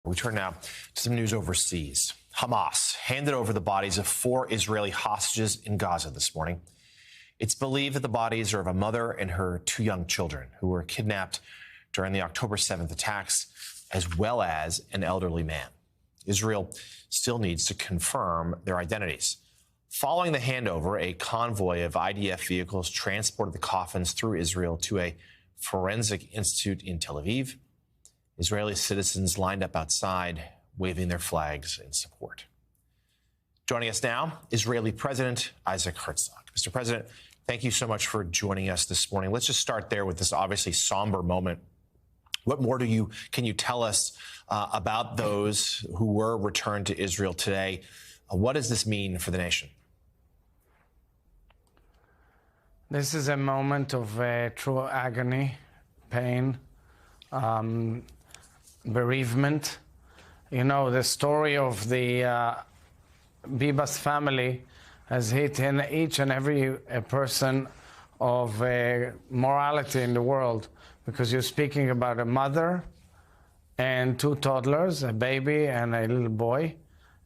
We turn now to some news overseas. Hamas handed over the bodies of 4 Israeli hostages in Gaza this morning. It's believed that the bodies are of a mother and her 2 young children who were kidnapped during the October 7th attacks, as well as an elderly man. Israel still needs to confirm their identities. Following the handover, a convoy of IDF vehicles transported the coffins through Israel to a forensic institute in Tel Aviv. Israeli citizens lined up outside, waving their flags in support. Joining us now, Israeli President Isaac Herzog. Mr. President, thank you so much for joining us this morning. Let's just start there with this obviously somber moment. What more can you tell us about those who were returned to Israel today? What does this mean for the nation? This is a moment of true agony, pain, bereavement. You know, the story of the Bibas family has hit in each and every person of morality in the world, because you're speaking about a mother and 2 toddlers, a baby and a little boy.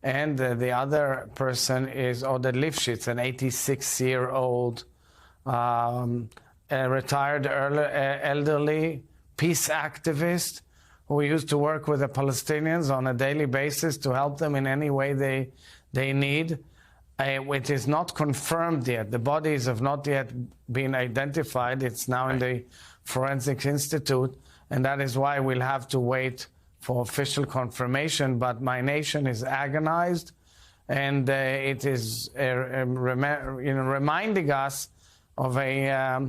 And the other person is Oded Lifshitz, an 86-year-old retired elderly peace activist who used to work with the Palestinians on a daily basis to help them in any way they need. It is not confirmed yet. The bodies have not yet been identified. It's now in the Forensic Institute, and that is why we'll have to wait for official confirmation. But my nation is agonized, and it is reminding us of a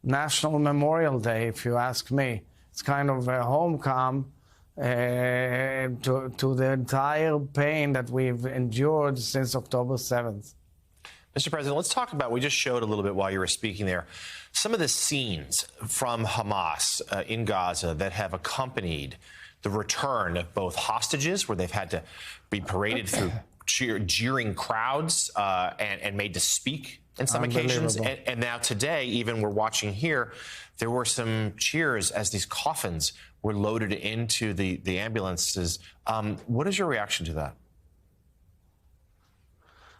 National Memorial Day, if you ask me. It's kind of a homecoming to the entire pain that we've endured since October 7th. Mr. President, let's talk about, we just showed a little bit while you were speaking there, some of the scenes from Hamas in Gaza that have accompanied the return of both hostages, where they've had to be paraded through jeering crowds and made to speak in some occasions. And now today, even we're watching here, there were some cheers as these coffins were loaded into the ambulances. What is your reaction to that?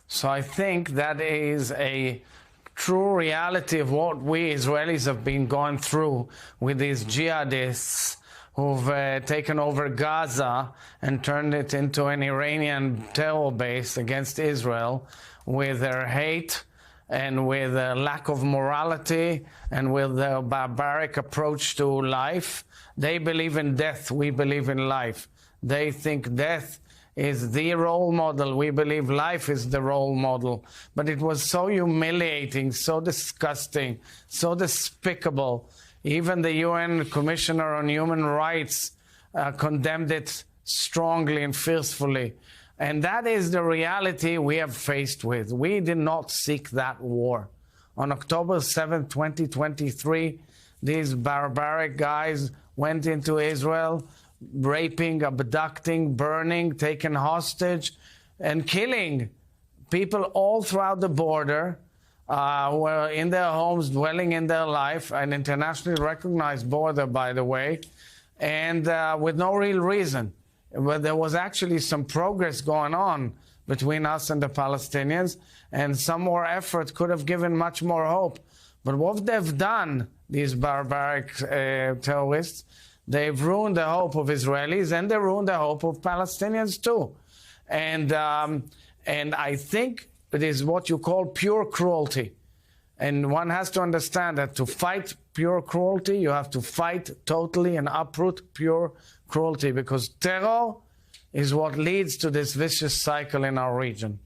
So I think that is a true reality of what we Israelis have been going through with these jihadists who've taken over Gaza and turned it into an Iranian terror base against Israel, with their hate and with a lack of morality and with a barbaric approach to life. They believe in death. We believe in life. They think death is the role model. We believe life is the role model. But it was so humiliating, so disgusting, so despicable. Even the UN Commissioner on Human Rights condemned it strongly and fiercely. And that is the reality we have faced with. We did not seek that war. On October 7, 2023, these barbaric guys went into Israel, raping, abducting, burning, taking hostage, and killing people all throughout the border, who were in their homes, dwelling in their life, an internationally recognized border, by the way, and with no real reason. But there was actually some progress going on between us and the Palestinians, and some more effort could have given much more hope. But what they've done, these barbaric terrorists, they've ruined the hope of Israelis, and they ruined the hope of Palestinians too. And I think it is what you call pure cruelty. And one has to understand that to fight pure cruelty, you have to fight totally and uproot pure cruelty, because terror is what leads to this vicious cycle in our region.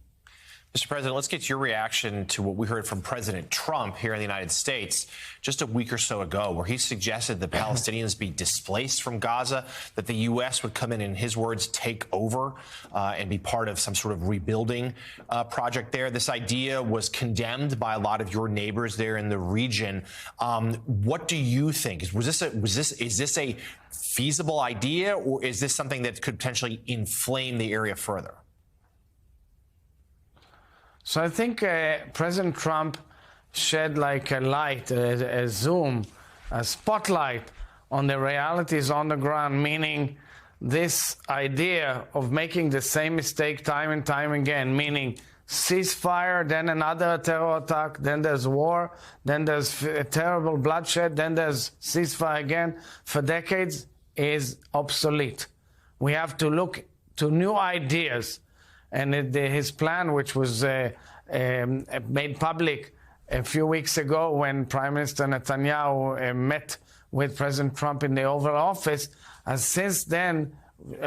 Mr. President, let's get your reaction to what we heard from President Trump here in the United States just a week or so ago, where he suggested that Palestinians be displaced from Gaza, that the U.S. would come in his words, take over and be part of some sort of rebuilding project there. This idea was condemned by a lot of your neighbors there in the region. What do you think? Is this a feasible idea, or is this something that could potentially inflame the area further? So I think President Trump shed like a light, a spotlight on the realities on the ground, meaning this idea of making the same mistake time and time again, meaning ceasefire, then another terror attack, then there's war, then there's terrible bloodshed, then there's ceasefire again for decades, is obsolete. We have to look to new ideas. And his plan, which was made public a few weeks ago when Prime Minister Netanyahu met with President Trump in the Oval Office, has since then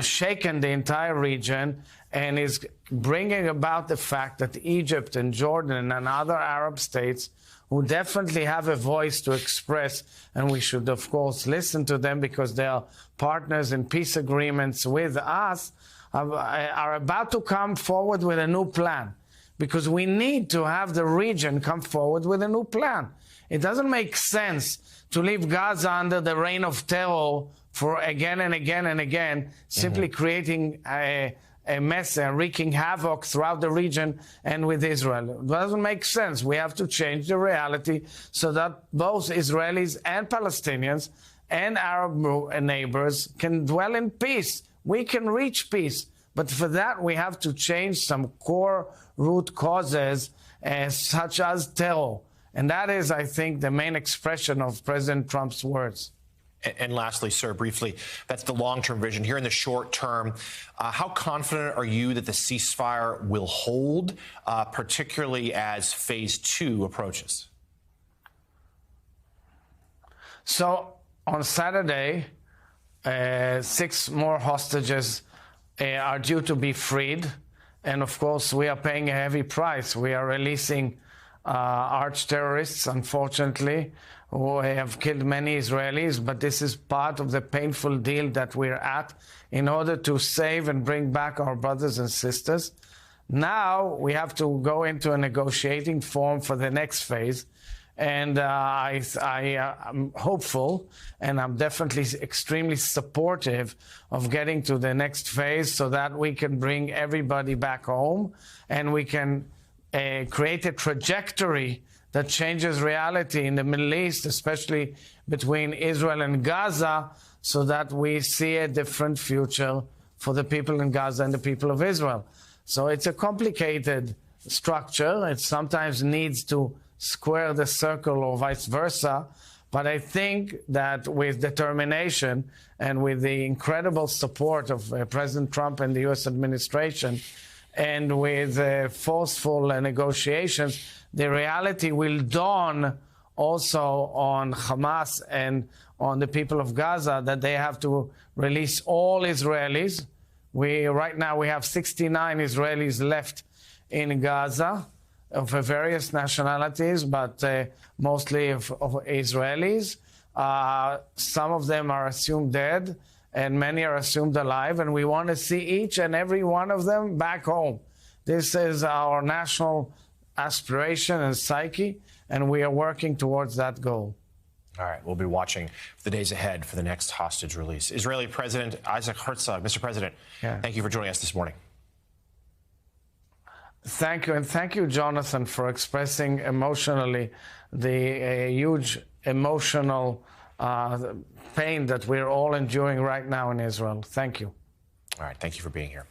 shaken the entire region and is bringing about the fact that Egypt and Jordan and other Arab states, who definitely have a voice to express, and we should, of course, listen to them because they are partners in peace agreements with us, are about to come forward with a new plan, because we need to have the region come forward with a new plan. It doesn't make sense to leave Gaza under the reign of terror for again and again and again, simply creating a mess and wreaking havoc throughout the region and with Israel. It doesn't make sense. We have to change the reality so that both Israelis and Palestinians and Arab neighbors can dwell in peace. We can reach peace. But for that, we have to change some core root causes, such as terror. And that is, I think, the main expression of President Trump's words. And lastly, sir, briefly, that's the long-term vision. Here in the short term, how confident are you that the ceasefire will hold, particularly as phase 2 approaches? So on Saturday, 6 more hostages are due to be freed. And of course, we are paying a heavy price. We are releasing arch-terrorists, unfortunately, who have killed many Israelis, but this is part of the painful deal that we're at in order to save and bring back our brothers and sisters. Now we have to go into a negotiating forum for the next phase. And I'm hopeful, and I'm definitely extremely supportive of getting to the next phase so that we can bring everybody back home and we can create a trajectory that changes reality in the Middle East, especially between Israel and Gaza, so that we see a different future for the people in Gaza and the people of Israel. So it's a complicated structure. It sometimes needs to square the circle or vice versa. But I think that with determination and with the incredible support of President Trump and the U.S. administration, and with forceful negotiations, the reality will dawn also on Hamas and on the people of Gaza that they have to release all Israelis. Right now we have 69 Israelis left in Gaza of various nationalities, but mostly of Israelis. Some of them are assumed dead, and many are assumed alive, and we want to see each and every one of them back home. This is our national aspiration and psyche, and we are working towards that goal. All right, we'll be watching the days ahead for the next hostage release. Israeli President Isaac Herzog. Mr. President, thank you for joining us this morning. Thank you, and thank you, Jonathan, for expressing emotionally the huge emotional pain that we're all enduring right now in Israel. Thank you. All right, thank you for being here.